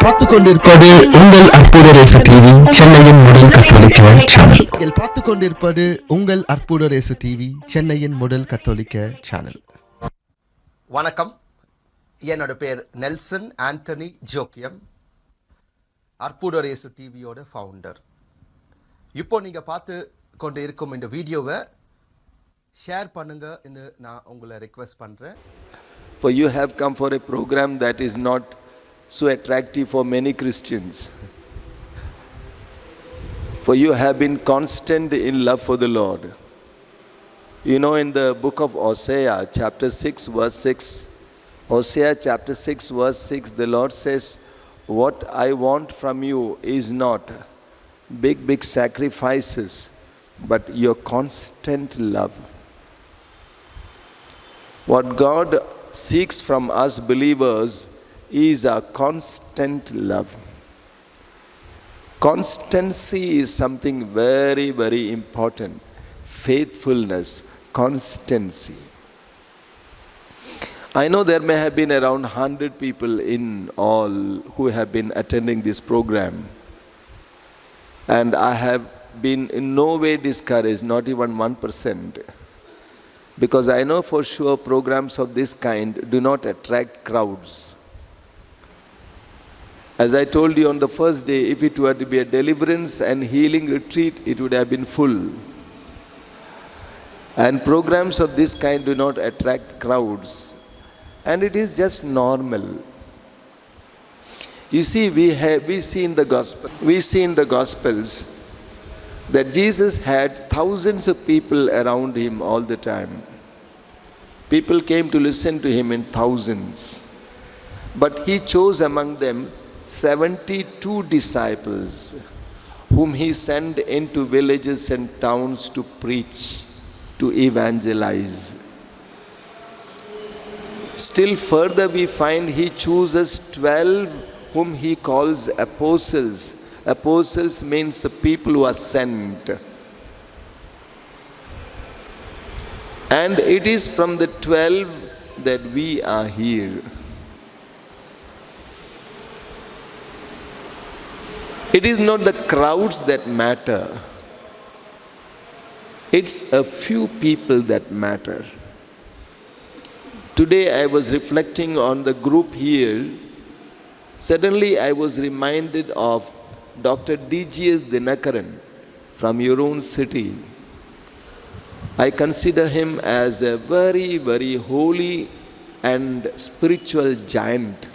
பார்த்து கொண்டிருப்பது உங்கள் அற்புத ரேசு டிவி, சென்னையின் முதல் கத்தோலிக்க சேனல். நீங்கள் பார்த்து கொண்டிருப்பது உங்கள் அற்புத ரேசு டிவி, சென்னையின் முதல் கத்தோலிக்க சேனல். வணக்கம். என்னோட பேர் நெல்சன் ஆண்டனி ஜோக்கியம், அற்புத ரேசு டிவியோட ஃபவுண்டர். இப்போ நீங்கள் பார்த்து கொண்டு இருக்கும் இந்த வீடியோவை ஷேர் பண்ணுங்கன்னு நான் உங்களை ரெக்வெஸ்ட் பண்ணுறேன். For you have come for a program that is not so attractive for many Christians. For you have been constant in love for the Lord. You know, in the book of Hosea, chapter 6, verse 6, Hosea chapter 6, verse 6, the Lord says, what I want from you is not big sacrifices, but your constant love. What God seeks from us believers is a constant love. Constancy is something very, very important. Faithfulness, constancy. I know there may have been around 100 people in all who have been attending this program. And I have been in no way discouraged, not even 1%. Because I know for sure programs of this kind do not attract crowds. As I told you on the first day, if it were to be a deliverance and healing retreat, it would have been full. And programs of this kind do not attract crowds. And it is just normal. You see, we see in the Gospels that Jesus had thousands of people around him all the time. People came to listen to him in thousands. But he chose among them 72 disciples, whom he sent into villages and towns to preach, to evangelize. Still further we find he chooses 12 whom he calls apostles. Apostles means the people who are sent. And it is from the 12 that we are here. It is not the crowds that matter. It's a few people that matter. Today I was reflecting on the group here. Suddenly I was reminded of Dr. D.G.S. Dinakaran from your own city. I consider him as a very, very holy and spiritual giant.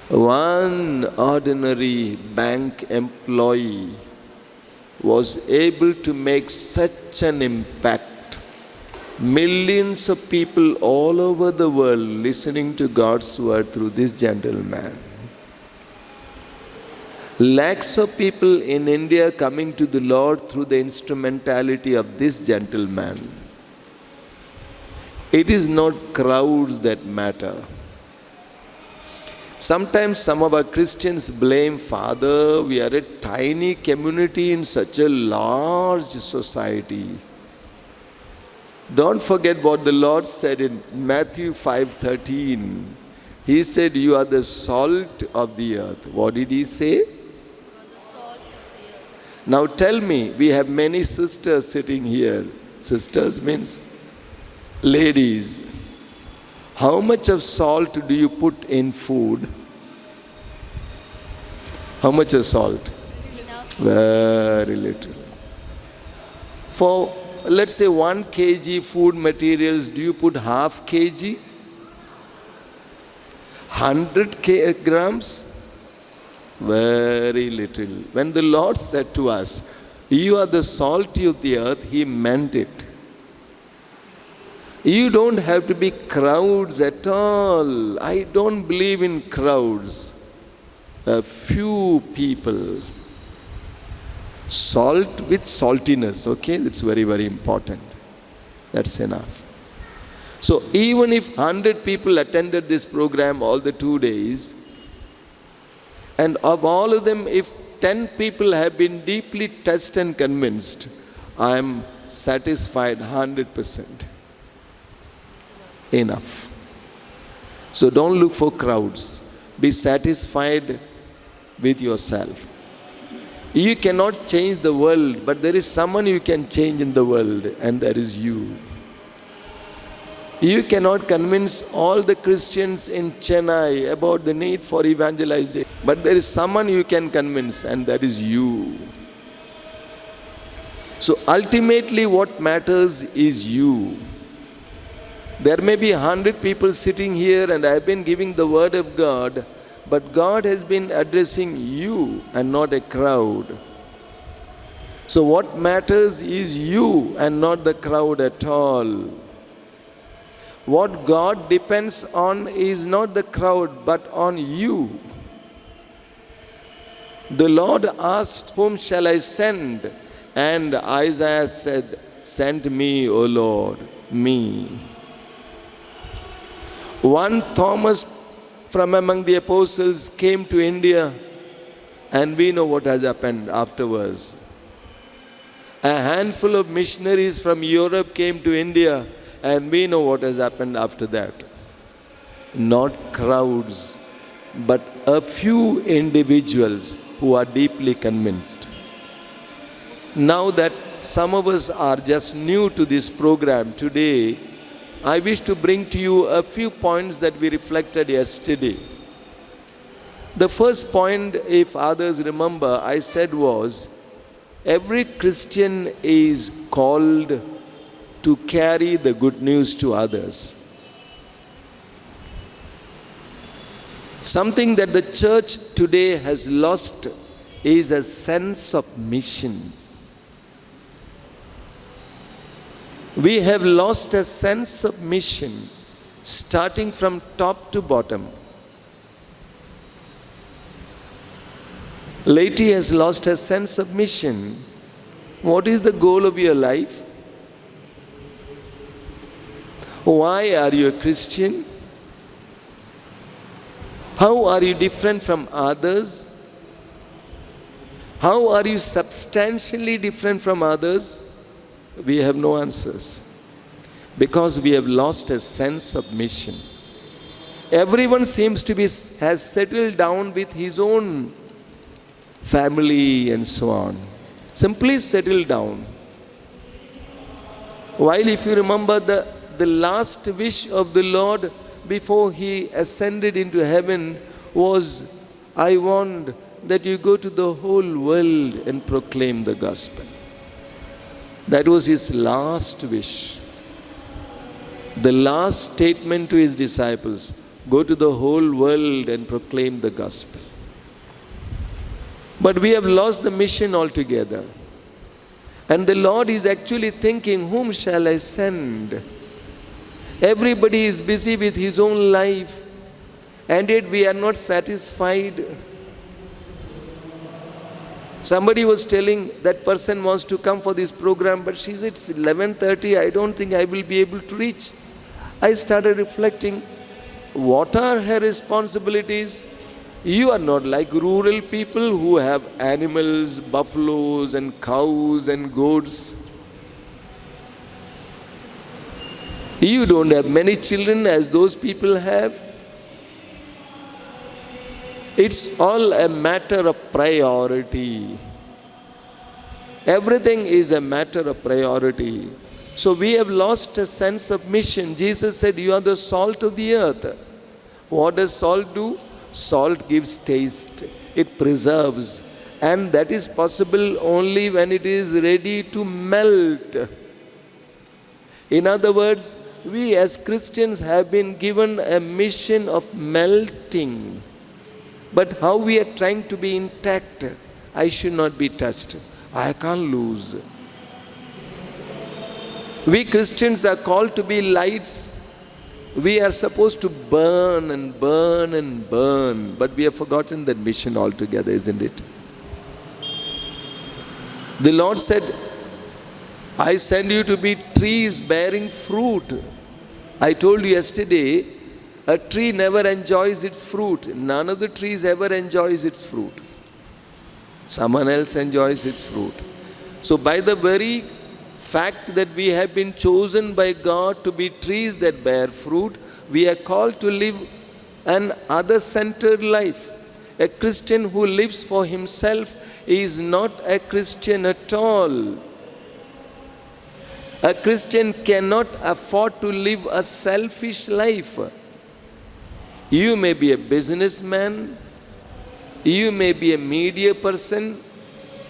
One ordinary bank employee was able to make such an impact. Millions of people all over the world listening to God's word through this gentleman. Lakhs of people in India coming to the Lord through the instrumentality of this gentleman. It is not crowds that matter. Sometimes some of our Christians blame, Father, we are a tiny community in such a large society. Don't forget what the Lord said in Matthew 5:13. He said, you are the salt of the earth. What did he say? Now tell me, we have many sisters sitting here. Sisters means ladies. How much of salt do you put in food? How much of salt? Enough. Very little. For let's say 1 kg food materials, do you put half kg? 100 grams? Very little. When the Lord said to us, you are the salt of the earth, he meant it. You don't have to be crowds at all. I don't believe in crowds. A few people. Salt with saltiness, okay? That's very, very important. That's enough. So even if 100 people attended this program all the 2 days, and of all of them, if 10 people have been deeply touched and convinced, I am satisfied 100%. Enough. So don't look for crowds. be satisfied with yourself. You cannot change the world, but there is someone you can change in the world, and that is you. You cannot convince all the Christians in Chennai about the need for evangelization, but there is someone you can convince, and that is you. So ultimately what matters is you. There may be 100 people sitting here and I have been giving the word of God, but God has been addressing you and not a crowd. So what matters is you and not the crowd at all. What God depends on is not the crowd but on you. The Lord asked, "Whom shall I send?" And Isaiah said, "Send me, O Lord, me." One Thomas from among the apostles came to India, and we know what has happened afterwards. A handful of missionaries from Europe came to India, and we know what has happened after that. Not crowds, but a few individuals who are deeply convinced. Now that some of us are just new to this program today, I wish to bring to you a few points that we reflected yesterday. The first point, if others remember, I said was, every Christian is called to carry the good news to others. Something that the church today has lost is a sense of mission. We have lost a sense of mission, starting from top to bottom. Laity has lost a sense of mission. What is the goal of your life? Why are you a Christian? How are you different from others? How are you substantially different from others? We have no answers, because we have lost a sense of mission. Everyone seems to has settled down with his own family and so on. Simply settle down. While if you remember the last wish of the Lord before he ascended into heaven was, "I want that you go to the whole world and proclaim the gospel." That was his last wish. The last statement to his disciples, "Go to the whole world and proclaim the gospel." But we have lost the mission altogether. And the Lord is actually thinking, "Whom shall I send?" Everybody is busy with his own life, and yet we are not satisfied. Somebody was telling that person wants to come for this program, but she said, "It's 11:30, I don't think I will be able to reach." I started reflecting, what are her responsibilities? You are not like rural people who have animals, buffaloes and cows and goats. You don't have many children as those people have. It's all a matter of priority. Everything is a matter of priority. So we have lost a sense of mission. Jesus said, "You are the salt of the earth." What does salt do? Salt gives taste. It preserves. And that is possible only when it is ready to melt. In other words, we as Christians have been given a mission of melting. But how we are trying to be intact? I should not be touched. I can't lose. We Christians are called to be lights. We are supposed to burn and burn and burn. But we have forgotten that mission altogether, isn't it? The Lord said, "I send you to be trees bearing fruit." I told you yesterday, a tree never enjoys its fruit. None of the trees ever enjoys its fruit. Someone else enjoys its fruit. So by the very fact that we have been chosen by God to be trees that bear fruit, we are called to live an other-centered life. A Christian who lives for himself is not a Christian at all. A Christian cannot afford to live a selfish life. You may be a businessman, you may be a media person,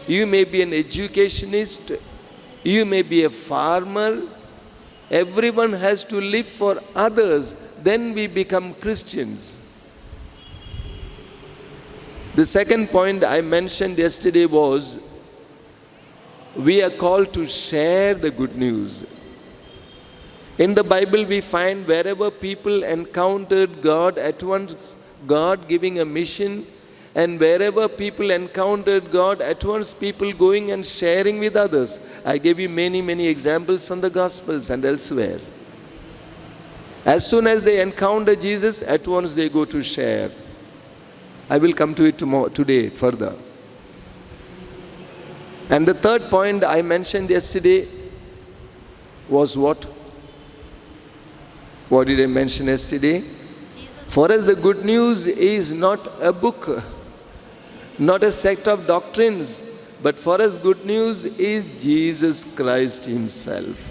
you may be an educationist, you may be a farmer. Everyone has to live for others, then we become Christians. The second point I mentioned yesterday was we are called to share the good news. In the Bible we find wherever people encountered God, at once God giving a mission, and wherever people encountered God, at once people going and sharing with others. I gave you many examples from the Gospels and elsewhere. As soon as they encounter Jesus, at once they go to share. I will come to it today further. And the third point I mentioned yesterday was what? What did I mention yesterday? For us the good news is not a book, not a set of doctrines, but for us good news is Jesus Christ himself.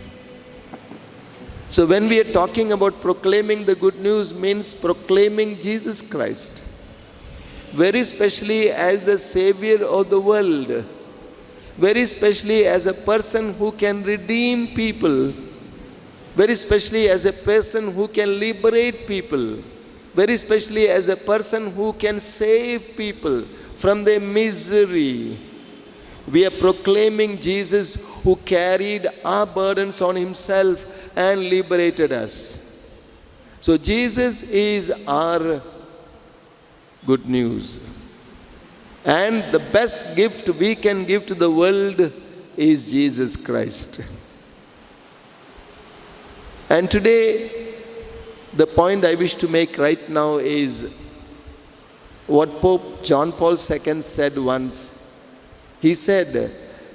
So when we are talking about proclaiming the good news, means proclaiming Jesus Christ, very especially as the Savior of the world, very especially as a person who can redeem people, very especially as a person who can liberate people, very especially as a person who can save people from their misery. We are proclaiming Jesus who carried our burdens on himself and liberated us. So Jesus is our good news. And the best gift we can give to the world is Jesus Christ. And today, the point I wish to make right now is what Pope John Paul II said once. He said,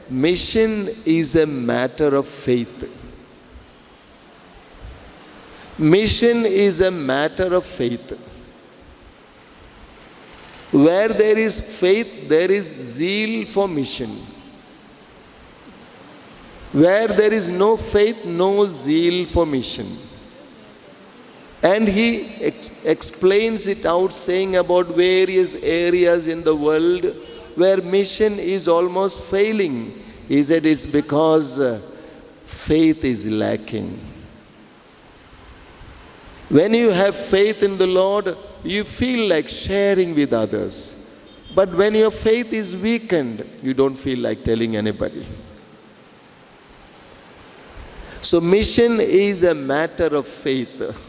mission is a matter of faith. Mission is a matter of faith. Where there is faith, there is zeal for mission. Where there is no faith, no zeal for mission. And he explains it out, saying about various areas in the world where mission is almost failing. He said it's because faith is lacking. When you have faith in the Lord, you feel like sharing with others. But when your faith is weakened, you don't feel like telling anybody. So mission is a matter of faith.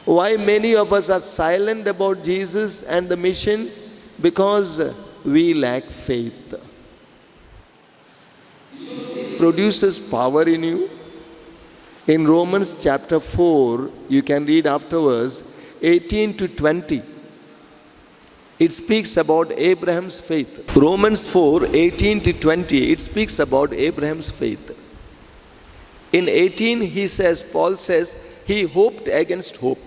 Why many of us are silent about Jesus and the mission? Because we lack faith. It produces power in you. In Romans chapter 4, you can read afterwards, 18 to 20. It speaks about Abraham's faith. Romans 4, 18 to 20, it speaks about Abraham's faith. In 18, Paul says, he hoped against hope.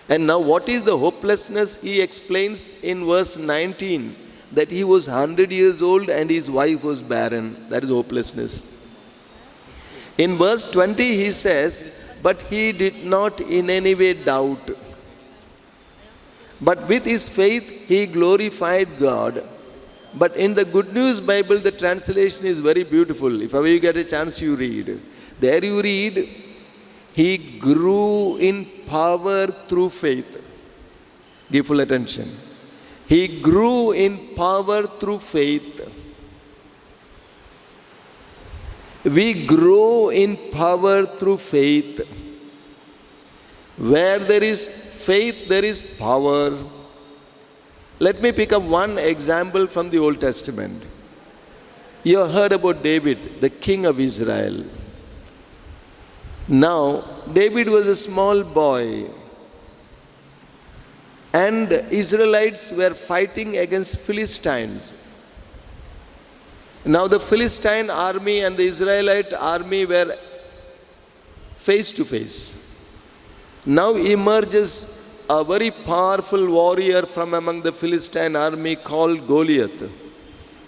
And now what is the hopelessness? He explains in verse 19, that he was 100 years old and his wife was barren. That is hopelessness. In verse 20 he says, but he did not in any way doubt. But with his faith he glorified God. But in the Good News Bible, the translation is very beautiful. If ever you get a chance, you read. There you read, he grew in power through faith. Give full attention. He grew in power through faith. We grow in power through faith. Where there is faith, there is power. Let me pick up one example from the Old Testament. You have heard about David, the king of Israel. Now, David was a small boy, and Israelites were fighting against Philistines. Now the Philistine army and the Israelite army were face to face. Now emerges a very powerful warrior from among the Philistine army called Goliath.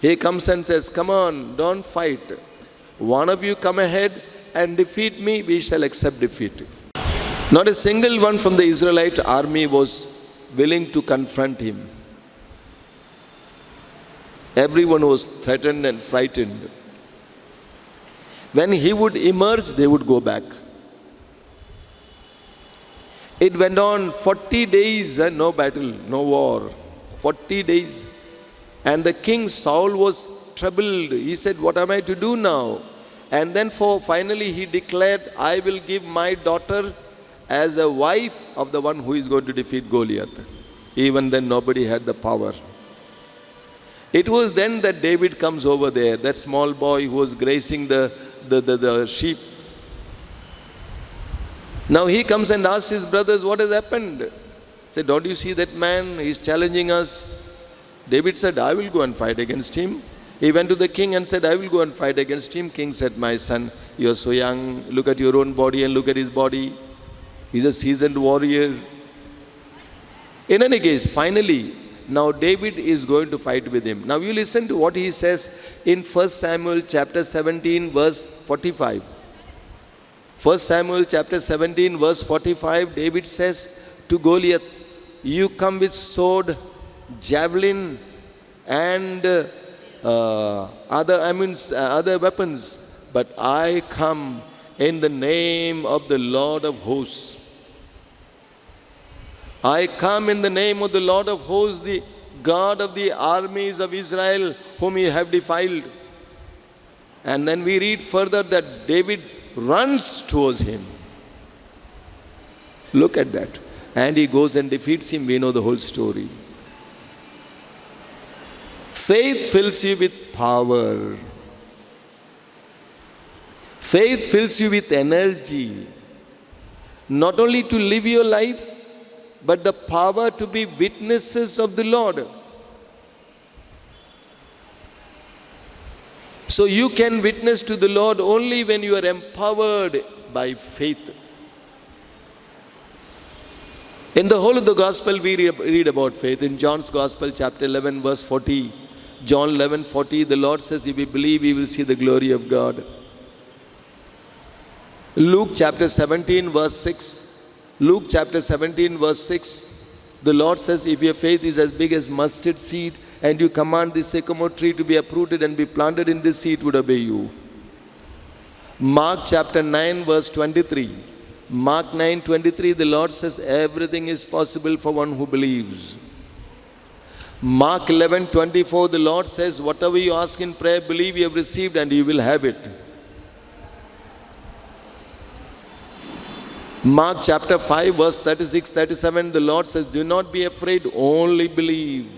He comes and says, come on, don't fight. One of you come ahead and defeat me, we shall accept defeat. Not a single one from the Israelite army was willing to confront him. Everyone was threatened and frightened. When he would emerge, they would go back. It went on 40 days, no battle, no war. 40 days. And the king Saul was troubled. He said, what am I to do now? And then finally he declared, I will give my daughter as a wife of the one who is going to defeat Goliath. Even then nobody had the power. It was then that David comes over there, that small boy who was grazing the sheep. Now he comes and asks his brothers, what has happened? He said, don't you see that man? He's challenging us. David said, I will go and fight against him. He went to the king and said, I will go and fight against him. King said, my son, you are so young. Look at your own body and look at his body. He's a seasoned warrior. In any case, finally, now David is going to fight with him. Now you listen to what he says in 1 Samuel chapter 17 verse 45. 1 Samuel chapter 17 verse 45, David says to Goliath, you come with sword, javelin and other weapons, but I come in the name of the Lord of hosts. I come in the name of the Lord of hosts, the God of the armies of Israel, whom you have defiled. And then we read further that David runs towards him. Look at that. And he goes and defeats him. We know the whole story. Faith fills you with power. Faith fills you with energy. Not only to live your life, but the power to be witnesses of the Lord. So you can witness to the Lord only when you are empowered by faith. In the whole of the gospel we read about faith. In John's gospel chapter 11 verse 40, John 11:40, the Lord says, if we believe, we will see the glory of God. Luke chapter 17 verse 6, Luke chapter 17 verse 6, the Lord says, if your faith is as big as mustard seed, and you command this sycamore tree to be uprooted and be planted in this sea, it would obey you. Mark chapter 9 verse 23, Mark 9:23, the Lord says, everything is possible for one who believes. Mark 11:24, the Lord says, whatever you ask in prayer, believe you have received and you will have it. Mark chapter 5 verse 36-37, the Lord says, do not be afraid, only believe.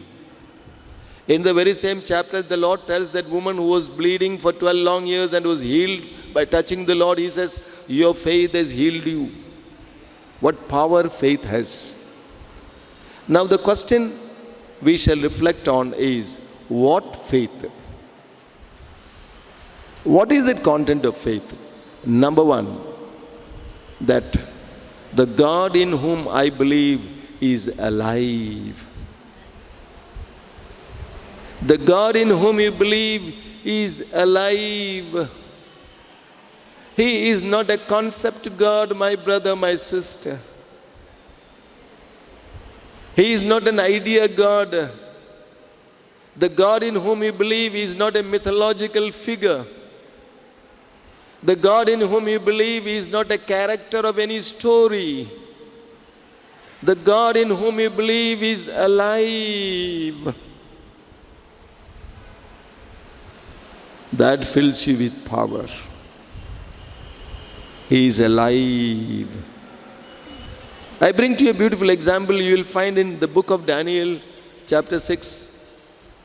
In the very same chapter, the Lord tells that woman who was bleeding for 12 long years and was healed by touching the Lord, He says, your faith has healed you. What power faith has. Now the question we shall reflect on is, what faith? What is the content of faith? Number one, that the God in whom I believe is alive. The God in whom you believe is alive. He is not a concept God, my brother, my sister. He is not an idea God. The God in whom you believe is not a mythological figure. The God in whom you believe is not a character of any story. The God in whom you believe is alive. That fills you with power. He is alive. I bring to you a beautiful example you will find in the book of Daniel chapter 6.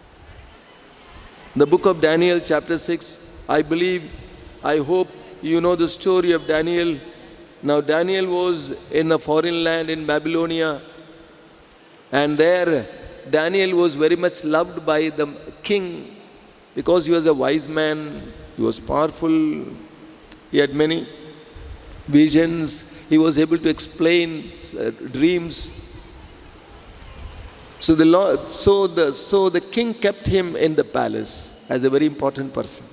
The book of Daniel chapter 6, I hope you know the story of Daniel. Now Daniel was in a foreign land in Babylonia, and there Daniel was very much loved by the king because he was a wise man, he was powerful, he had many. visions. He was able to explain dreams. So the king kept him in the palace as a very important person.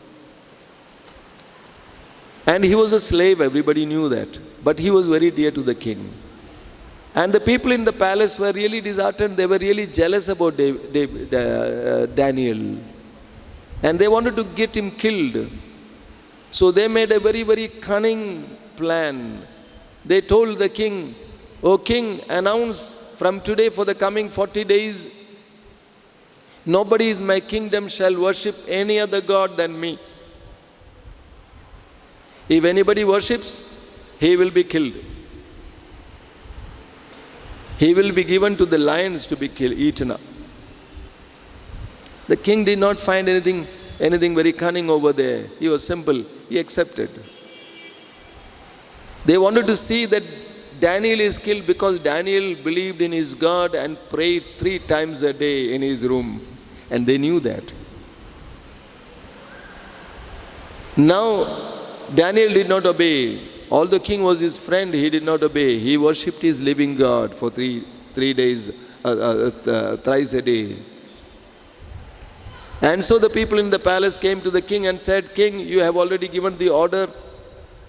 And he was a slave, everybody knew that. But he was very dear to the king. And the people in the palace were really disheartened. They were really jealous about Daniel. And they wanted to get him killed. So they made a very, very cunning plan. They told the king, "O king, announce from today for the coming 40 days, nobody in my kingdom shall worship any other god than me. If anybody worships, he will be killed. He will be given to the lions to be eaten up." The king did not find anything very cunning over there. He was simple. He accepted. They wanted to see that Daniel is killed because Daniel believed in his God and prayed 3 times a day in his room. And they knew that. Now, Daniel did not obey. Although the king was his friend, he did not obey. He worshipped his living God for three days, thrice a day. And so the people in the palace came to the king and said, "King, you have already given the order,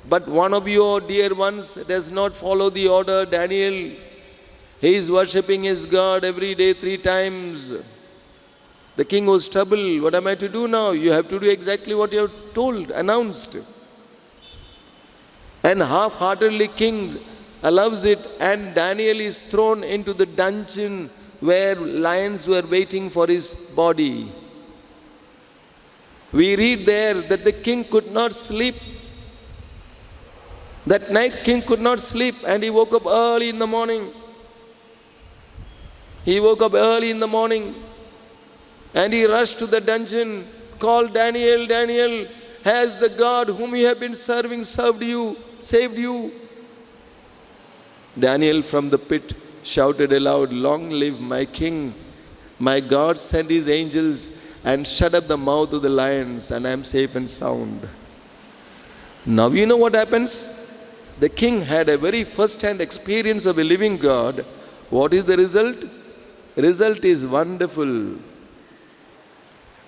but one of your dear ones does not follow the order, Daniel. He is worshipping his God every day 3 times. The king was troubled. What am I to do now? You have to do exactly what you have told, announced. And half-heartedly king allows it, and Daniel is thrown into the dungeon where lions were waiting for his body. We read there that the king could not sleep. That night king could not sleep, and he woke up early in the morning. And he rushed to the dungeon, called Daniel, "Daniel, has the God whom you have been serving saved you?" Daniel from the pit shouted aloud, "Long live my king. My God sent his angels and shut up the mouth of the lions, and I am safe and sound." Now you know what happens? The king had a very first-hand experience of a living God. What is the result? Result is wonderful.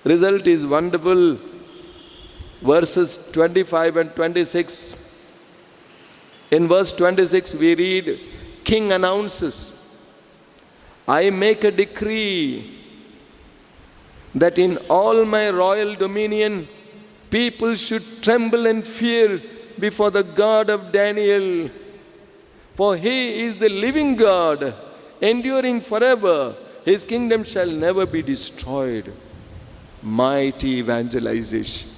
Result is wonderful. Verses 25 and 26. In verse 26 we read, king announces, "I make a decree that in all my royal dominion people should tremble and fear before the God of Daniel. For he is the living God, enduring forever. His kingdom shall never be destroyed." Mighty evangelization.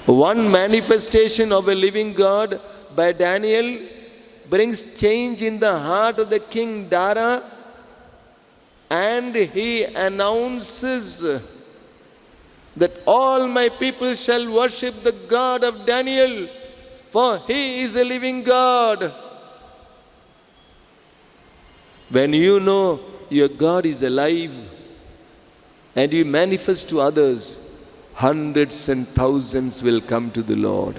One manifestation of a living God by Daniel brings change in the heart of the king Dara, and he announces that all my people shall worship the God of Daniel, for he is a living God. When you know your God is alive and you manifest to others, hundreds and thousands will come to the Lord.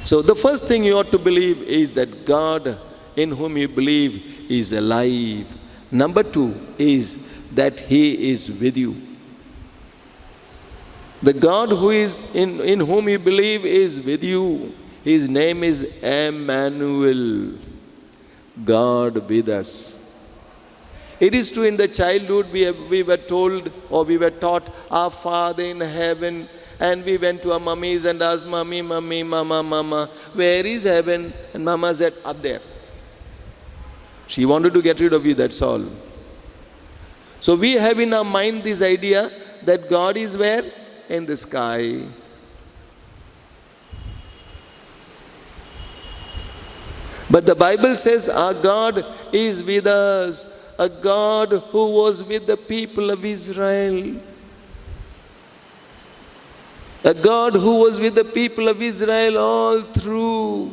So the first thing you ought to believe is that God in whom you believe is alive. Number 2 is that he is with you. The God who is in whom you believe is with you. His name is Emmanuel, God with us. It is true, in the childhood we were told, or we were taught, "Our Father in heaven," and we went to our mummies and asked, "Mummy, mummy, mama, mama, where is heaven?" And mama said, "Up there." She wanted to get rid of you, that's all. So we have in our mind this idea that God is where? In the sky. But the Bible says our God is with us. A God who was with the people of Israel. A God who was with the people of Israel all through.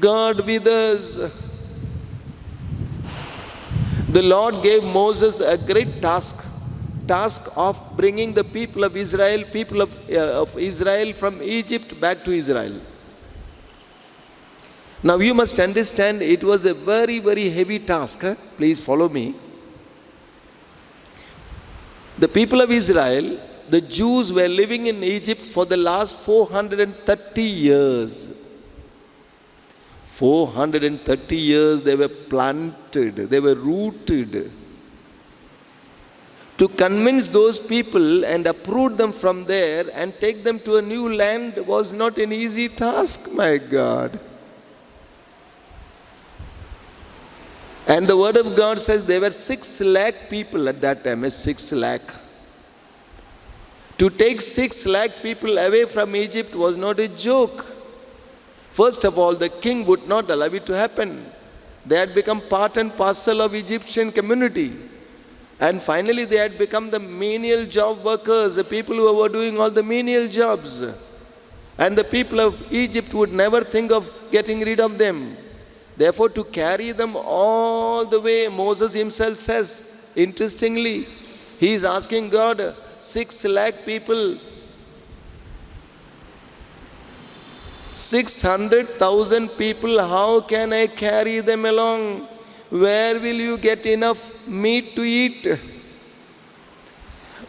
God with us. The Lord gave Moses a great task task of bringing the people of Israel, of Israel from Egypt back to Israel. Now you must understand it was a very, very heavy task. Please follow me. The people of Israel, the Jews were living in Egypt for the last 430 years. 430 years they were planted, they were rooted. To convince those people and uproot them from there and take them to a new land was not an easy task, my God. And the word of God says there were 6 lakh people at that time, 6 lakh. To take 6 lakh people away from Egypt was not a joke. First of all, the king would not allow it to happen. They had become part and parcel of Egyptian community. And finally they had become the menial job workers, the people who were doing all the menial jobs. And the people of Egypt would never think of getting rid of them. Therefore, to carry them all the way, Moses himself says, interestingly, he is asking God, 6 lakh people, 600,000 people, how can I carry them along? Where will you get enough meat to eat?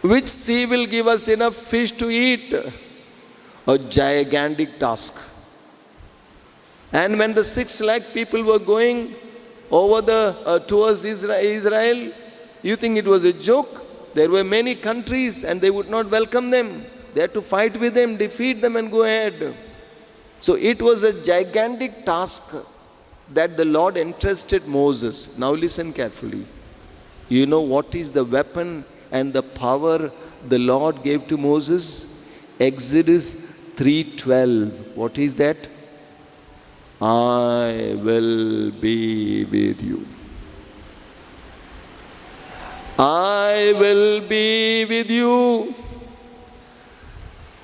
Which sea will give us enough fish to eat? A gigantic task. And when the 6 lakh people were going over towards Israel, you think it was a joke? There were many countries and they would not welcome them. They had to fight with them, defeat them and go ahead. So it was a gigantic task that the Lord entrusted Moses. Now listen carefully. You know what is the weapon and the power the Lord gave to Moses? Exodus 3:12. What is that? I will be with you. I will be with you.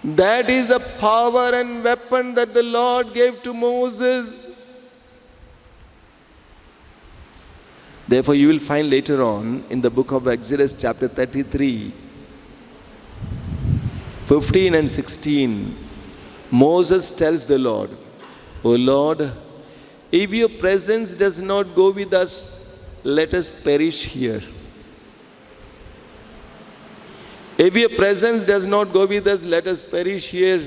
That is the power and weapon that the Lord gave to Moses. Therefore, you will find later on in the book of Exodus chapter 33, 15 and 16, Moses tells the Lord, O Lord, if your presence does not go with us, let us perish here. If your presence does not go with us, let us perish here.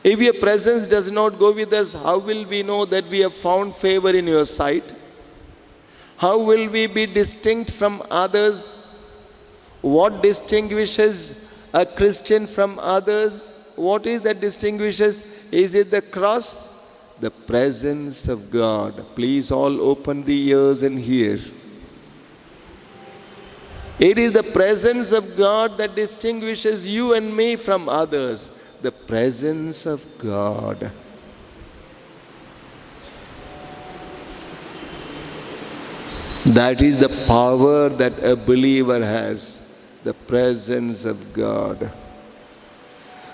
If your presence does not go with us, how will we know that we have found favor in your sight? How will we be distinct from others? What distinguishes a Christian from others? What is that distinguishes? Is it the cross? The presence of God. Please all open the ears and hear. It is the presence of God that distinguishes you and me from others. The presence of God. That is the power that a believer has. The presence of God.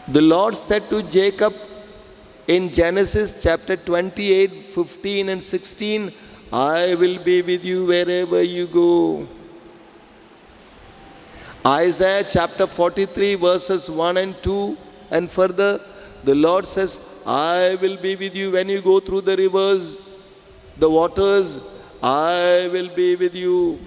The Lord said to Jacob in Genesis chapter 28, 15 and 16, I will be with you wherever you go. Isaiah chapter 43 verses 1 and 2 and further, the Lord says, I will be with you when you go through the rivers, the waters, I will be with you.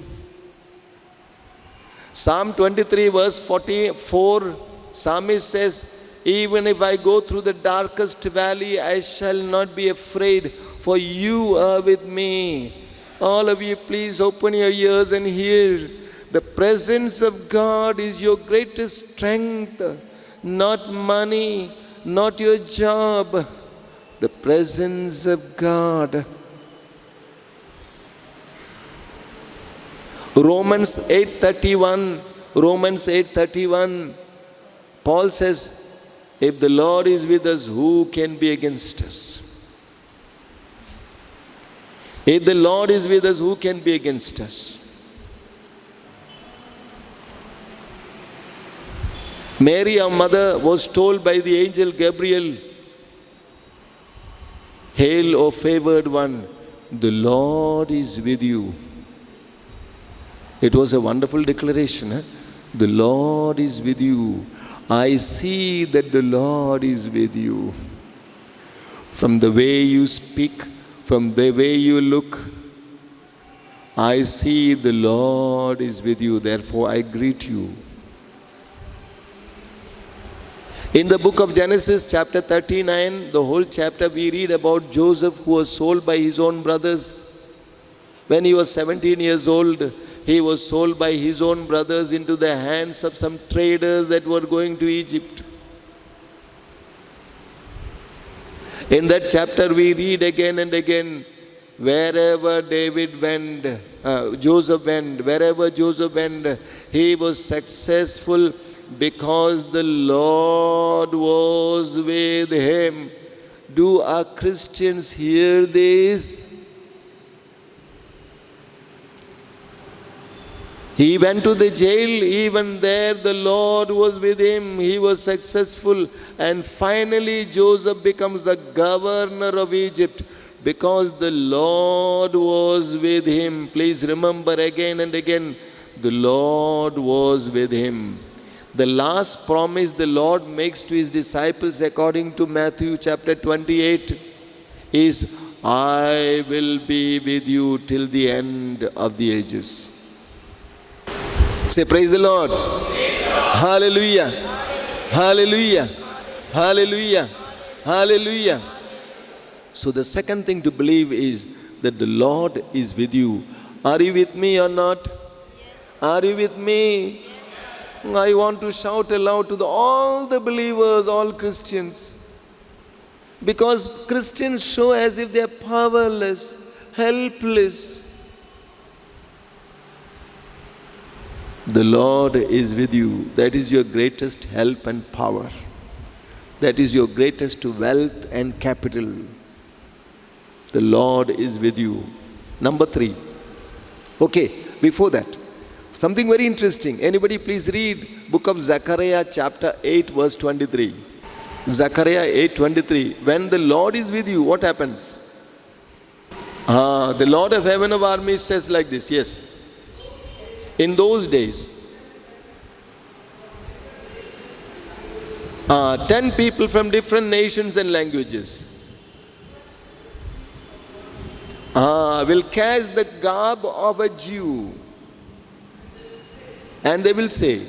Psalm 23 verse 44, Psalmist says, even if I go through the darkest valley, I shall not be afraid, for you are with me. All of you, please open your ears and hear. The presence of God is your greatest strength, not money, not your job. The presence of God. Romans 8:31, Paul says, if the Lord is with us, who can be against us? If the Lord is with us, who can be against us? Mary, our mother, was told by the angel Gabriel, Hail, O favored one, the Lord is with you. It was a wonderful declaration. The Lord is with you. I see that the Lord is with you. From the way you speak, from the way you look, I see the Lord is with you. Therefore, I greet you. In the book of Genesis, chapter 39, the whole chapter we read about Joseph, who was sold by his own brothers. When he was 17 years old, he was sold by his own brothers into the hands of some traders that were going to Egypt. In that chapter we read again and again, wherever Joseph went, he was successful because the Lord was with him. Do our Christians hear this? He went to the jail, even there the Lord was with him. He was successful. And finally Joseph becomes the governor of Egypt because the Lord was with him. Please remember again and again, the Lord was with him. The last promise the Lord makes to his disciples according to Matthew chapter 28 is, I will be with you till the end of the ages. Say, praise the Lord. Praise the Lord. Hallelujah. Hallelujah. Hallelujah. Hallelujah. So the second thing to believe is that the Lord is with you. Are you with me or not? Yes. Are you with me? Yes. I want to shout aloud to all the believers, all Christians. Because Christians show as if they are powerless, helpless. The Lord is with you. That is your greatest help and power. That is your greatest wealth and capital. The Lord is with you. Number 3. Okay, before that, something very interesting. Anybody please read book of Zechariah chapter 8 verse 23. Zechariah 8:23. When the Lord is with you, what happens? The Lord of heaven of armies says like this. Yes. In those days, 10 people from different nations and languages will catch the garb of a Jew, and they will say,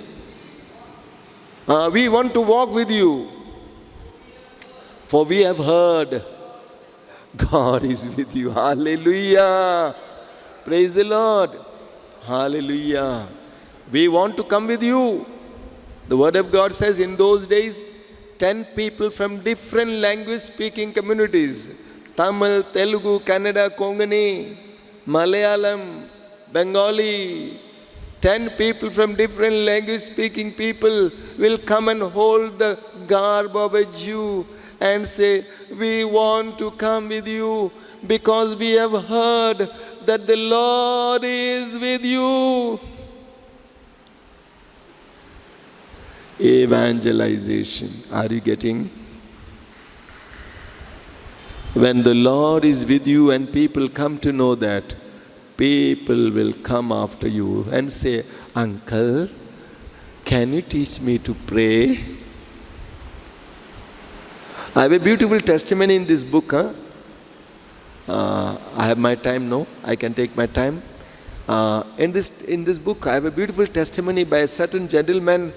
we want to walk with you, for we have heard God is with you. Hallelujah. Praise the Lord. Hallelujah. We want to come with you. The word of God says in those days, 10 people from different language speaking communities, Tamil, Telugu, Kannada, Konkani, Malayalam, Bengali, 10 people from different language speaking people will come and hold the garb of a Jew and say, we want to come with you because we have heard that the Lord is with you. Evangelization. Are you getting? When the Lord is with you and people come to know that, people will come after you and say, Uncle, can you teach me to pray? I have a beautiful testimony in this book. I have my time, no? I can take my time. In this book, I have a beautiful testimony by a certain gentleman,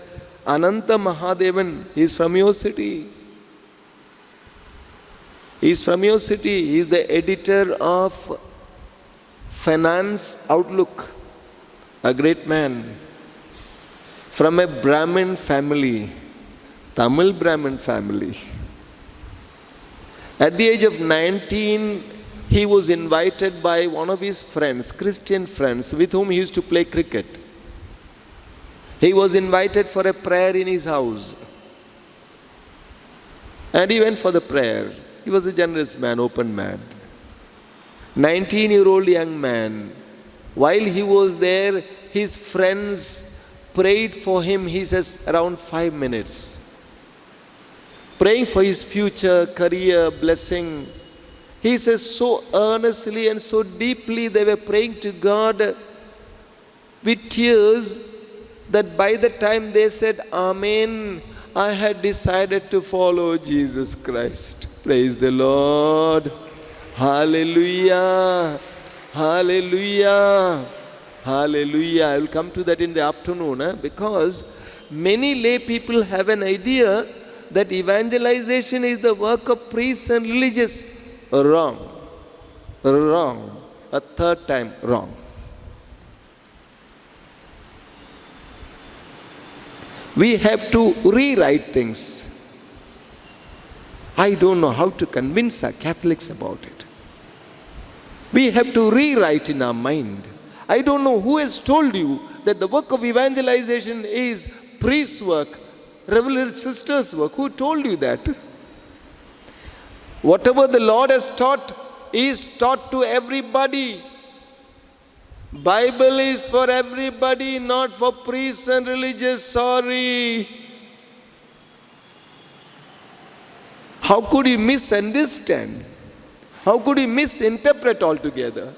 Ananta Mahadevan. He is from your city. He is from your city. He is the editor of Finance Outlook, a great man. From a Brahmin family, Tamil Brahmin family. At the age of 19, he was invited by one of his friends, Christian friends, with whom he used to play cricket. He was invited for a prayer in his house. And he went for the prayer. He was a generous man, open man. 19-year-old young man. While he was there, his friends prayed for him, he says, around 5 minutes. Praying for his future, career, blessing. He says so earnestly and so deeply they were praying to God with tears, that by the time they said, Amen, I had decided to follow Jesus Christ. Praise the Lord. Hallelujah. Hallelujah. Hallelujah. I will come to that in the afternoon, because many lay people have an idea that evangelization is the work of priests and religious. Wrong. Wrong. A third time wrong. We have to rewrite things. I don't know how to convince our Catholics about it. We have to rewrite in our mind. I don't know who has told you that the work of evangelization is priest's work, Reverend Sister's work. Who told you that? Whatever the Lord has taught is taught to everybody. Bible is for everybody, not for priests and religious. Sorry. How could you misunderstand? How could you misinterpret altogether?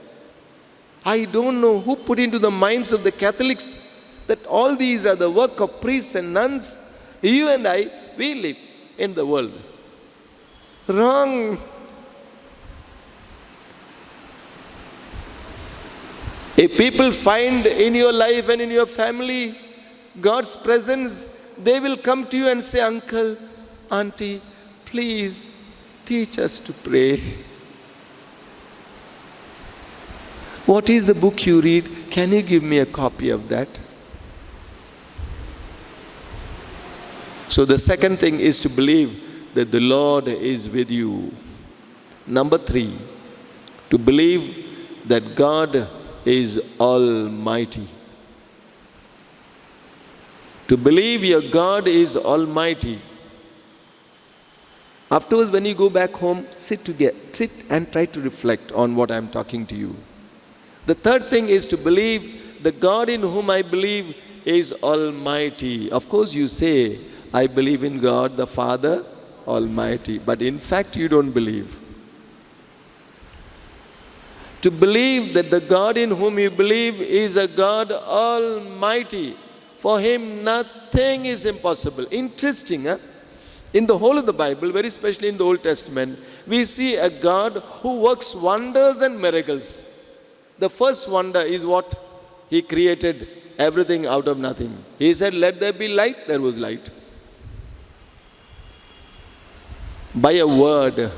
I don't know who put into the minds of the Catholics that all these are the work of priests and nuns. You and I, we live in the world. Wrong. If people find in your life and in your family God's presence, they will come to you and say, Uncle, Auntie, please teach us to pray. What is the book you read? Can you give me a copy of that? So the second thing is to believe that the Lord is with you. Number 3, to believe that God is almighty. To believe your God is almighty. Afterwards, when you go back home, sit and try to reflect on what I am talking to you. The third thing is to believe the God in whom I believe is almighty. Of course, you say, I believe in God the Father Almighty, but in fact you don't believe. To believe that the God in whom you believe is a God Almighty. For Him nothing is impossible. Interesting, huh? In the whole of the Bible, very especially in the Old Testament, we see a God who works wonders and miracles. The first wonder is what? He created everything out of nothing. He said, let there be light, there was light. By a word.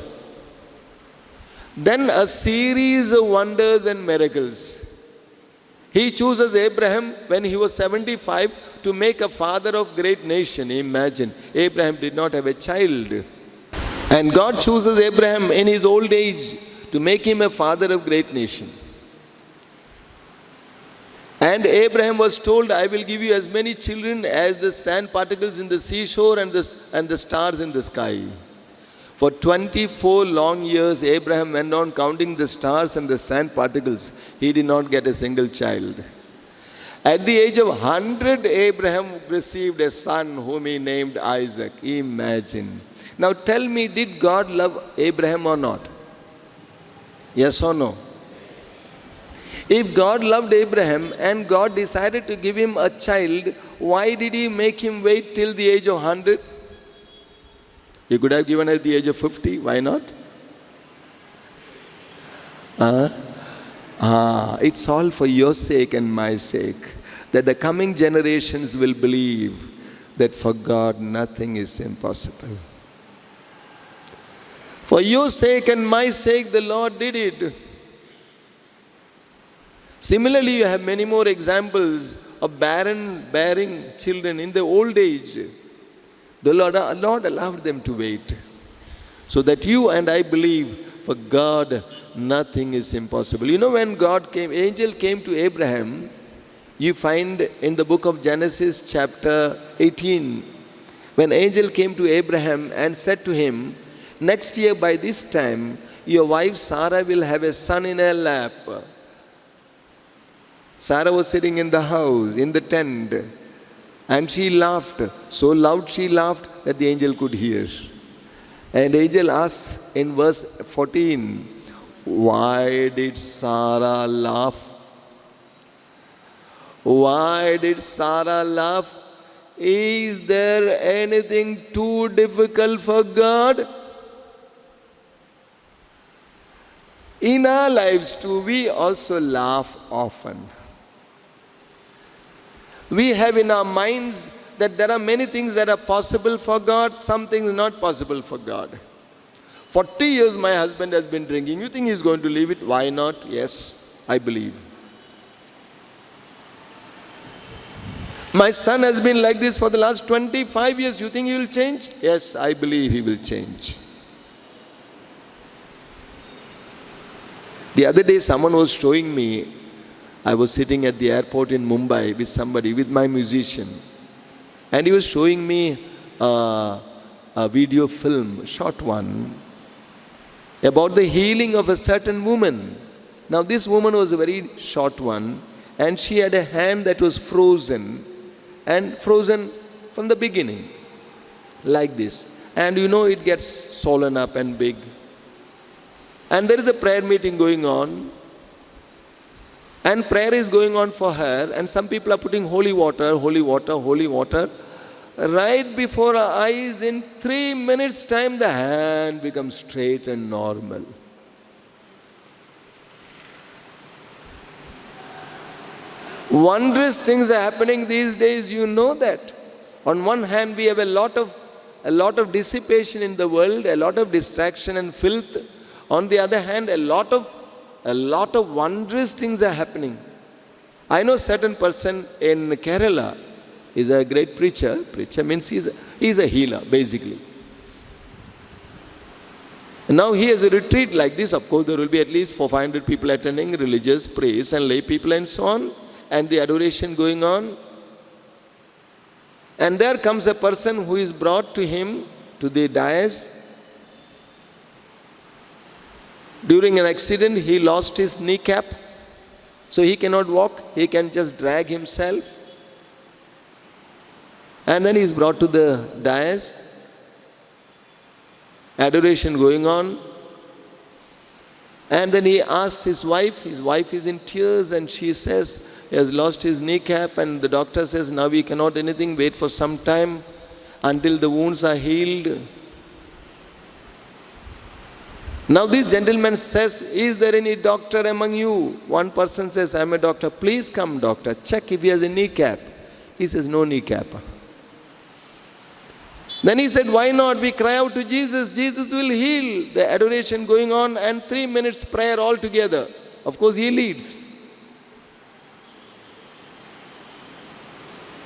Then a series of wonders and miracles. He chooses Abraham when he was 75 to make a father of great nation. Imagine, Abraham did not have a child. And God chooses Abraham in his old age to make him a father of great nation. And Abraham was told, I will give you as many children as the sand particles in the seashore and the stars in the sky. For 24 long years, Abraham went on counting the stars and the sand particles. He did not get a single child. At the age of 100, Abraham received a son whom he named Isaac. Imagine. Now tell me, did God love Abraham or not? Yes or no? If God loved Abraham and God decided to give him a child, why did He make him wait till the age of 100? He could have given at the age of 50. Why not? It's all for your sake and my sake, that the coming generations will believe that for God nothing is impossible. For your sake and my sake, the Lord did it. Similarly, you have many more examples of barren bearing children in the old age. The Lord allowed them to wait, so that you and I believe for God nothing is impossible. You know, when angel came to Abraham, you find in the book of Genesis chapter 18, when angel came to Abraham and said to him, next year by this time, your wife Sarah will have a son in her lap. Sarah was sitting in the house, in the tent, and she laughed. So loud she laughed that the angel could hear. And angel asks in verse 14, why did Sarah laugh? Why did Sarah laugh? Is there anything too difficult for God? In our lives too, we also laugh often. We have in our minds that there are many things that are possible for God, some things not possible for God. 40 years my husband has been drinking. You think he's going to leave it? Why not? Yes, I believe. My son has been like this for the last 25 years. You think he will change? Yes, I believe he will change. The other day someone was showing me, I was sitting at the airport in Mumbai with somebody, with my musician. And he was showing me a video film, short one, about the healing of a certain woman. Now this woman was a very short one, and she had a hand that was frozen, and frozen from the beginning, like this. And you know it gets swollen up and big. And there is a prayer meeting going on, and prayer is going on for her, and some people are putting holy water, holy water, holy water. Right before our eyes, in 3 minutes' time, the hand becomes straight and normal. Wondrous things are happening these days, you know that. On one hand, we have a lot of dissipation in the world, a lot of distraction and filth. On the other hand, a lot of wondrous things are happening. I know a certain person in Kerala is a great preacher. Preacher means he's a healer, basically. And now he has a retreat like this. Of course, there will be at least 400-500 people attending, religious, priests and lay people and so on, and the adoration going on. And there comes a person who is brought to him, to the dais. During an accident, he lost his kneecap, so he cannot walk, he can just drag himself. And then he is brought to the dais, adoration going on. And then he asks his wife is in tears, and she says, he has lost his kneecap, and the doctor says, now we cannot do anything, wait for some time until the wounds are healed. Now this gentleman says, is there any doctor among you? One person says, I am a doctor. Please come, doctor, check if he has a kneecap. He says, no kneecap. Then he said, why not? We cry out to Jesus. Jesus will heal. The adoration going on, and 3 minutes prayer all together. Of course, he leads.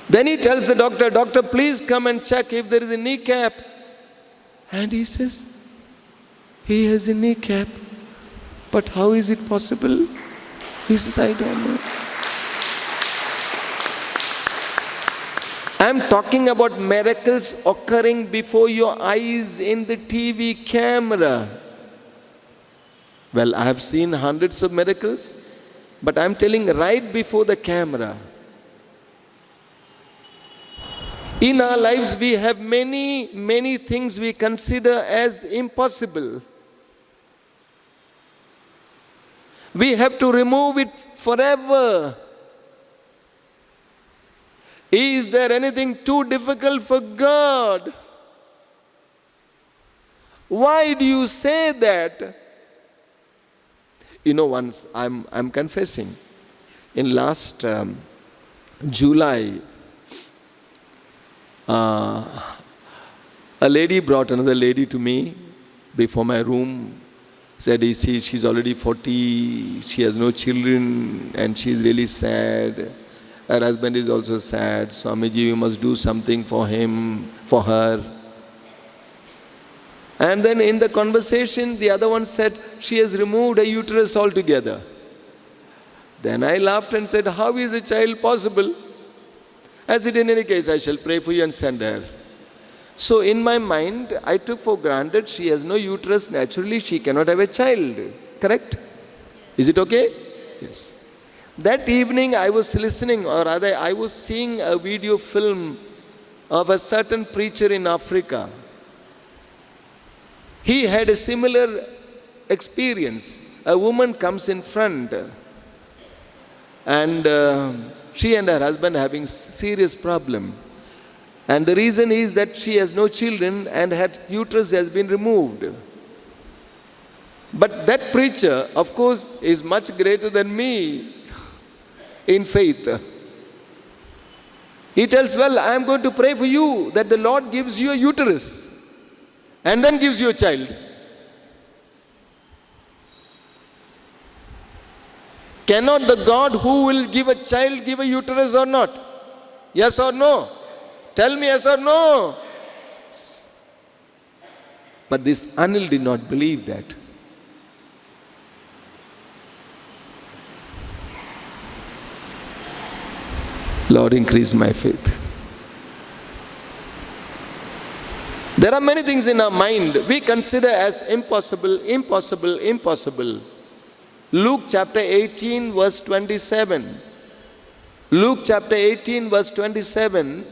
Then he tells the doctor, doctor, please come and check if there is a kneecap. And he says, he has a kneecap, but how is it possible? He says, I don't know. I am talking about miracles occurring before your eyes in the TV camera. Well, I have seen hundreds of miracles, but I am telling right before the camera. In our lives, we have many things we consider as impossible. We have to remove it forever. Is there anything too difficult for God? Why do you say that? You know, once I'm confessing, in last July, a lady brought another lady to me before my room. Said, you see, she's already 40, she has no children, and she's really sad. Her husband is also sad. Swamiji, you must do something for him, for her. And then in the conversation, the other one said, she has removed her uterus altogether. Then I laughed and said, how is a child possible? I said, in any case, I shall pray for you and send her. So in my mind, I took for granted she has no uterus. Naturally, she cannot have a child. Correct? Is it okay? Yes. That evening, I was listening, or rather, I was seeing a video film of a certain preacher in Africa. He had a similar experience. A woman comes in front, and she and her husband having serious problem. And the reason is that she has no children and her uterus has been removed. But that preacher, of course, is much greater than me in faith. He tells, well, I am going to pray for you that the Lord gives you a uterus and then gives you a child. Cannot the God who will give a child give a uterus or not? Yes or no? Tell me yes or no. But this Anil did not believe that. Lord, increase my faith. There are many things in our mind we consider as impossible, impossible, impossible. Luke chapter 18 verse 27. Luke chapter 18 verse 27.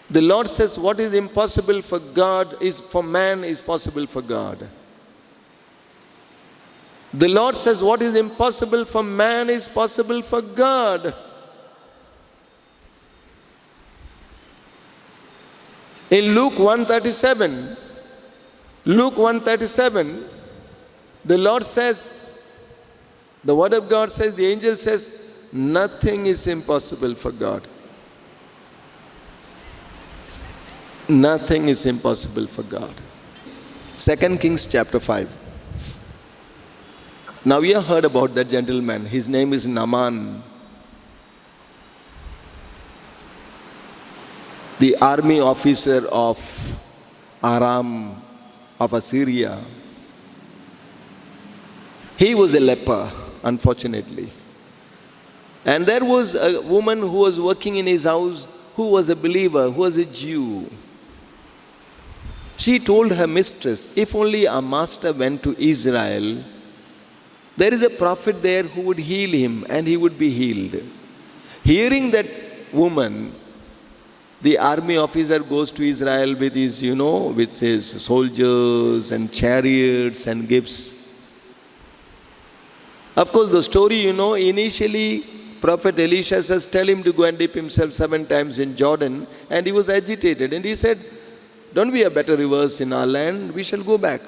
The Lord says what is impossible for God is for man is possible for God. The Lord says what is impossible for man is possible for God. In Luke 1:37, the Lord says, the word of God says, the angel says, nothing is impossible for God. Nothing is impossible for God. 2 Kings chapter 5. Now you have heard about that gentleman. His name is Naaman. The army officer of Aram of Assyria. He was a leper, unfortunately. And there was a woman who was working in his house who was a believer, who was a Jew. She told her mistress, if only our master went to Israel, there is a prophet there who would heal him and he would be healed. Hearing that woman, the army officer goes to Israel with his, with his soldiers and chariots and gifts. Of course, the story, initially Prophet Elisha says, tell him to go and dip himself 7 times in Jordan. And he was agitated. And he said, don't we have better rivers in our land? We shall go back.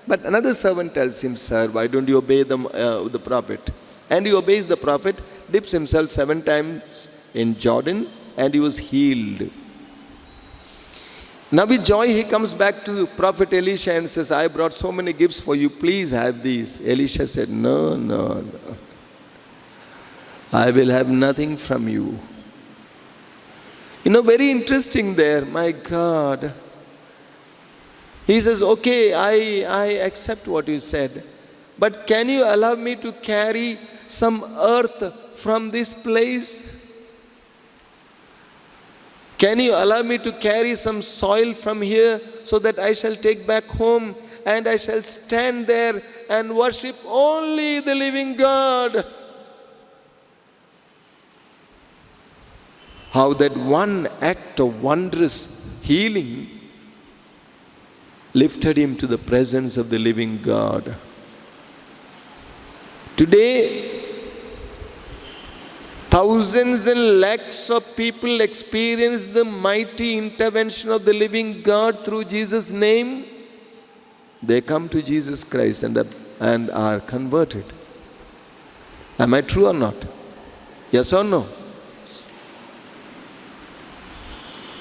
But another servant tells him, sir, why don't you obey the prophet? And he obeys the prophet, dips himself 7 times in Jordan, and he was healed. Now with joy he comes back to Prophet Elisha and says, I brought so many gifts for you, please have these. Elisha said, no. I will have nothing from you. Very interesting there, my God. He says, okay, I accept what you said, but can you allow me to carry some earth from this place? Can you allow me to carry some soil from here so that I shall take back home and I shall stand there and worship only the living God? How that one act of wondrous healing lifted him to the presence of the living God. Today, thousands and lakhs of people experience the mighty intervention of the living God through Jesus' name. They come to Jesus Christ and are converted. Am I true or not? Yes or no?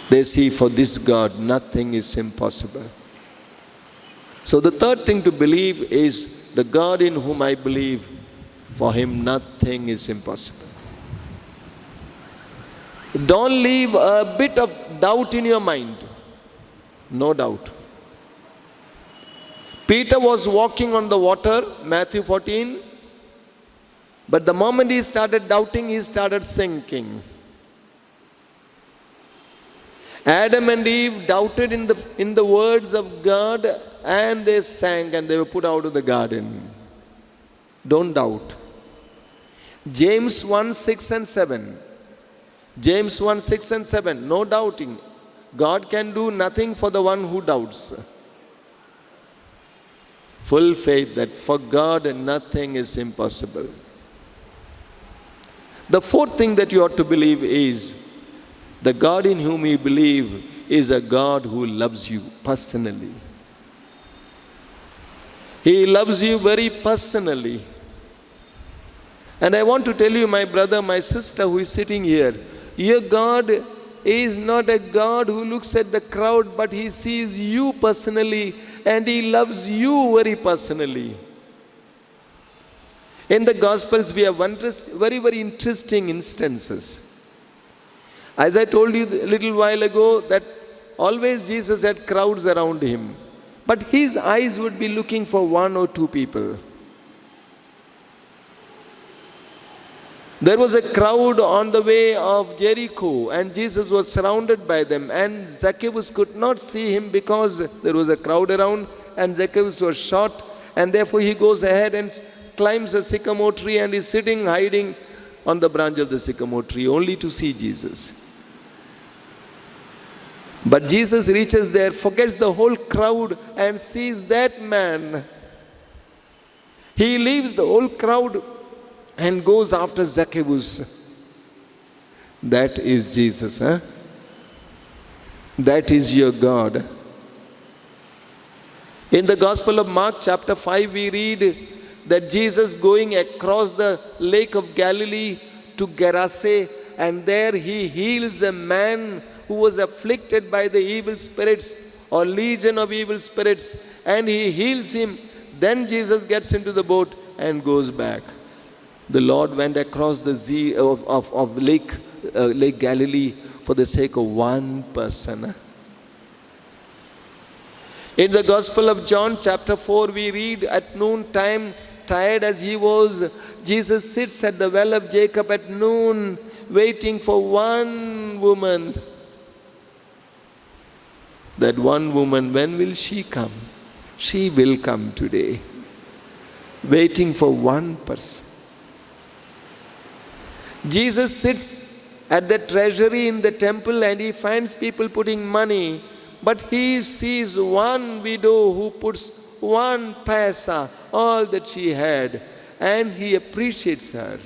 They see for this God nothing is impossible. So the third thing to believe is the God in whom I believe, for him nothing is impossible. Don't leave a bit of doubt in your mind. No doubt. Peter was walking on the water, Matthew 14. But the moment he started doubting, he started sinking. Adam and Eve doubted in the words of God, and they sank and they were put out of the garden. Don't doubt. James 1, 6 and 7. James 1, 6 and 7. No doubting. God can do nothing for the one who doubts. Full faith that for God nothing is impossible. The fourth thing that you ought to believe is the God in whom you believe is a God who loves you personally. He loves you very personally. And I want to tell you, my brother, my sister who is sitting here, your God is not a God who looks at the crowd, but He sees you personally and He loves you very personally. In the Gospels, we have very, very interesting instances. As I told you a little while ago, that always Jesus had crowds around Him, but His eyes would be looking for one or two people. There was a crowd on the way of Jericho, and Jesus was surrounded by them, and Zacchaeus could not see Him because there was a crowd around, and Zacchaeus was short, and therefore he goes ahead and climbs a sycamore tree and is sitting hiding on the branch of the sycamore tree only to see Jesus. But Jesus reaches there, forgets the whole crowd and sees that man. He leaves the whole crowd and goes after Zacchaeus. That is Jesus, huh? That is your God. In the Gospel of Mark chapter 5 we read that Jesus going across the lake of Galilee to Gerase, and there He heals a man who was afflicted by the evil spirits or legion of evil spirits, and He heals him. Then Jesus gets into the boat and goes back. The Lord went across the sea of Lake Galilee for the sake of one person. In the Gospel of John chapter 4 we read, at noon time, tired as He was, Jesus sits at the well of Jacob at noon waiting for one woman. That one woman, when will she come? She will come today. Waiting for one person. Jesus sits at the treasury in the temple and He finds people putting money, but He sees one widow who puts one paisa, all that she had, and He appreciates her.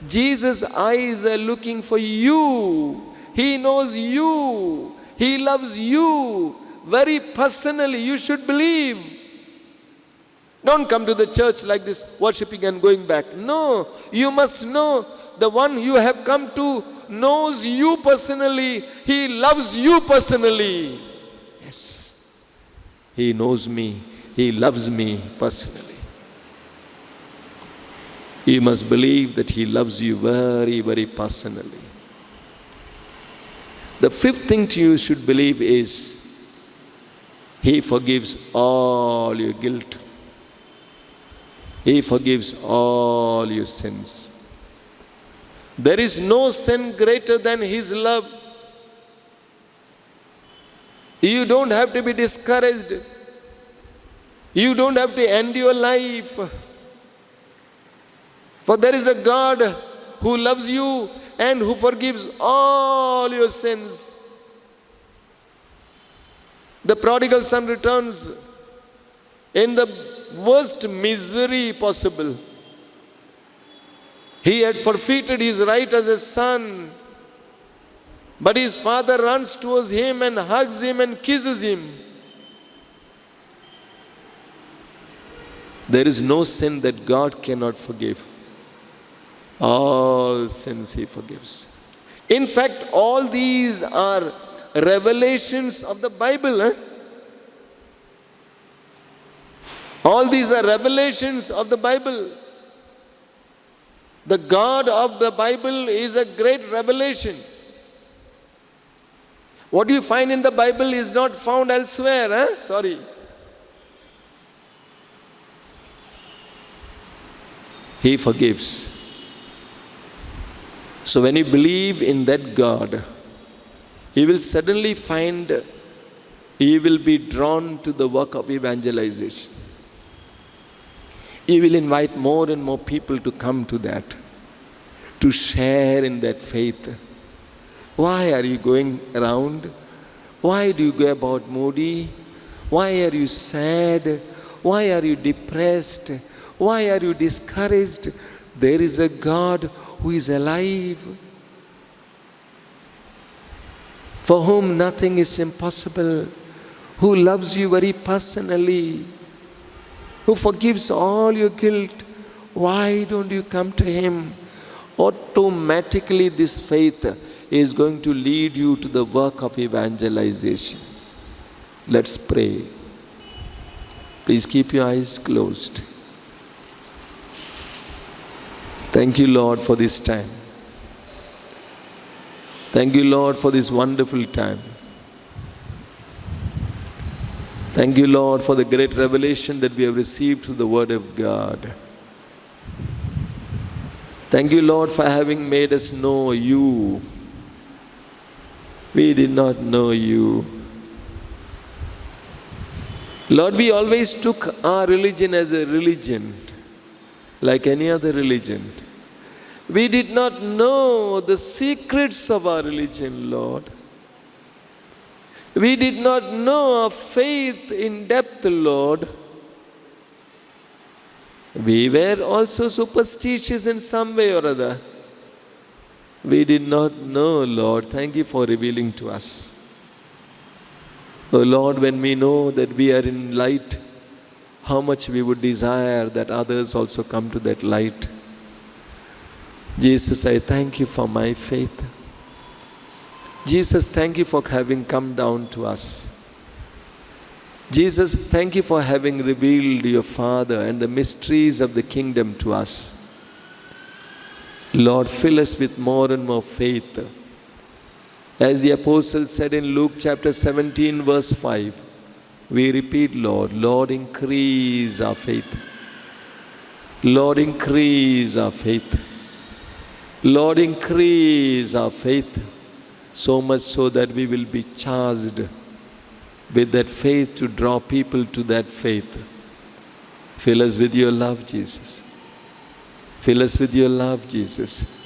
Jesus' eyes are looking for you. He knows you. He loves you very personally. You should believe. Don't come to the church like this, worshipping and going back. No, you must know the one you have come to knows you personally. He loves you personally. Yes, He knows me. He loves me personally. You must believe that He loves you very, very personally. The fifth thing you should believe is He forgives all your guilt. He forgives all your sins. There is no sin greater than His love. You don't have to be discouraged. You don't have to end your life. For there is a God who loves you and who forgives all your sins. The prodigal son returns in the worst misery possible. He had forfeited his right as a son, but his father runs towards him and hugs him and kisses him. There is no sin that God cannot forgive. All sins He forgives. In fact, all these are revelations of the Bible. All these are revelations of the Bible. The God of the Bible is a great revelation. What you find in the Bible is not found elsewhere. Sorry. He forgives. So when you believe in that God, you will suddenly find you will be drawn to the work of evangelization. You will invite more and more people to come to that, to share in that faith. Why are you going around? Why do you go about moody? Why are you sad? Why are you depressed? Why are you discouraged? There is a God who is alive, for whom nothing is impossible, who loves you very personally, who forgives all your guilt. Why don't you come to Him? Automatically this faith is going to lead you to the work of evangelization. Let's pray. Please keep your eyes closed. Thank you, Lord, for this time. Thank you, Lord, for this wonderful time. Thank you, Lord, for the great revelation that we have received through the Word of God. Thank you, Lord, for having made us know you. We did not know you. Lord, we always took our religion as a religion, like any other religion. We did not know the secrets of our religion, Lord. We did not know our faith in depth, Lord. We were also superstitious in some way or other. We did not know, Lord. Thank you for revealing to us. Oh Lord, when we know that we are in light, how much we would desire that others also come to that light. Jesus, I thank you for my faith. Jesus, thank you for having come down to us. Jesus, thank you for having revealed your Father and the mysteries of the kingdom to us. Lord, fill us with more and more faith. As the apostle said in Luke chapter 17 verse 5, we repeat, Lord, Lord, increase our faith. Lord, increase our faith. Lord, increase our faith. So much so that we will be charged with that faith to draw people to that faith. Fill us with your love, Jesus. Fill us with your love, Jesus.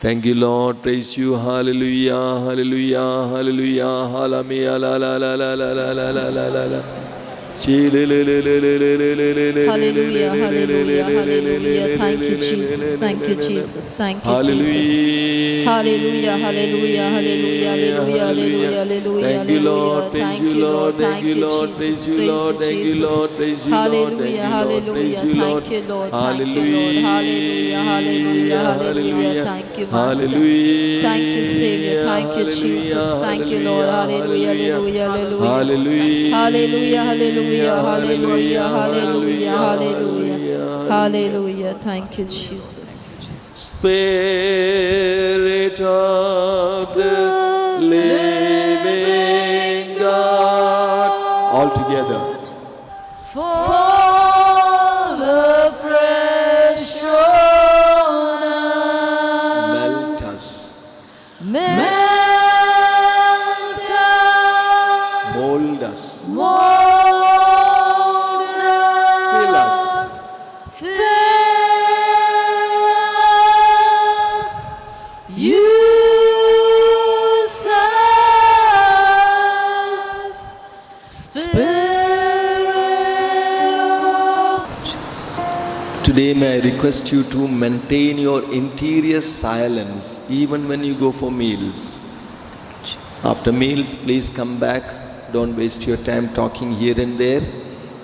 Thank you, Lord. Praise you. Hallelujah. Hallelujah. Hallelujah. Hallelujah. La la la la la la la la la la la. Hallelujah, hallelujah, hallelujah. Thank you, Jesus. Thank you, Jesus. Thank you, Jesus. Hallelujah, hallelujah, hallelujah, hallelujah, hallelujah, hallelujah. Thank you, Lord. Thank you, Lord. Thank you, Lord. Praise you, Lord. Thank you, Lord. Praise you, Lord. Hallelujah, hallelujah. Thank you, Lord. Thank you, Lord. Hallelujah, hallelujah, hallelujah. Thank you, Master. Thank you, Savior. Thank you, Jesus. Thank you, Lord. Hallelujah, hallelujah, hallelujah. Hallelujah, hallelujah. Hallelujah, hallelujah, hallelujah, hallelujah. Thank you, Jesus. Spirit of the living God. All together. Fall afresh on us. Melt us. Melt us. Mold us. Fill us. Use us. Spirit of Today may I request you to maintain your interior silence even when you go for meals. After meals, please come back. Don't waste your time talking here and there.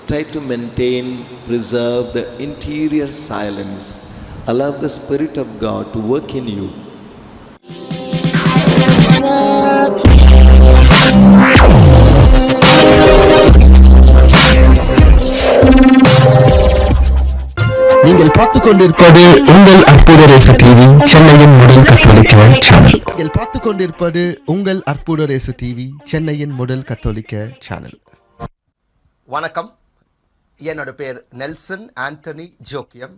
Try to maintain, preserve the interior silence. Allow the Spirit of God to work in you. நீங்கள் பார்த்துக் கொண்டிருப்பது உங்கள் அற்புத race TV சென்னையின் முதல் கத்தோலிக்க channel. நீங்கள் பார்த்துக் கொண்டிருப்பது உங்கள் அற்புத ரேசு டிவி சென்னையின் முதல் கத்தோலிக்க சேனல். வணக்கம். என்னோட பேர் நெல்சன் ஆண்டனி ஜோக்கியம்,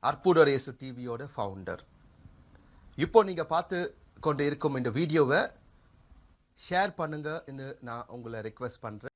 அற்புத ரேசு டிவியோட ஃபவுண்டர். இப்போ நீங்கள் பார்த்து கொண்டு இருக்கும் இந்த வீடியோவை ஷேர் பண்ணுங்கன்னு நான் உங்களை ரெக்வெஸ்ட் பண்ணுறேன்.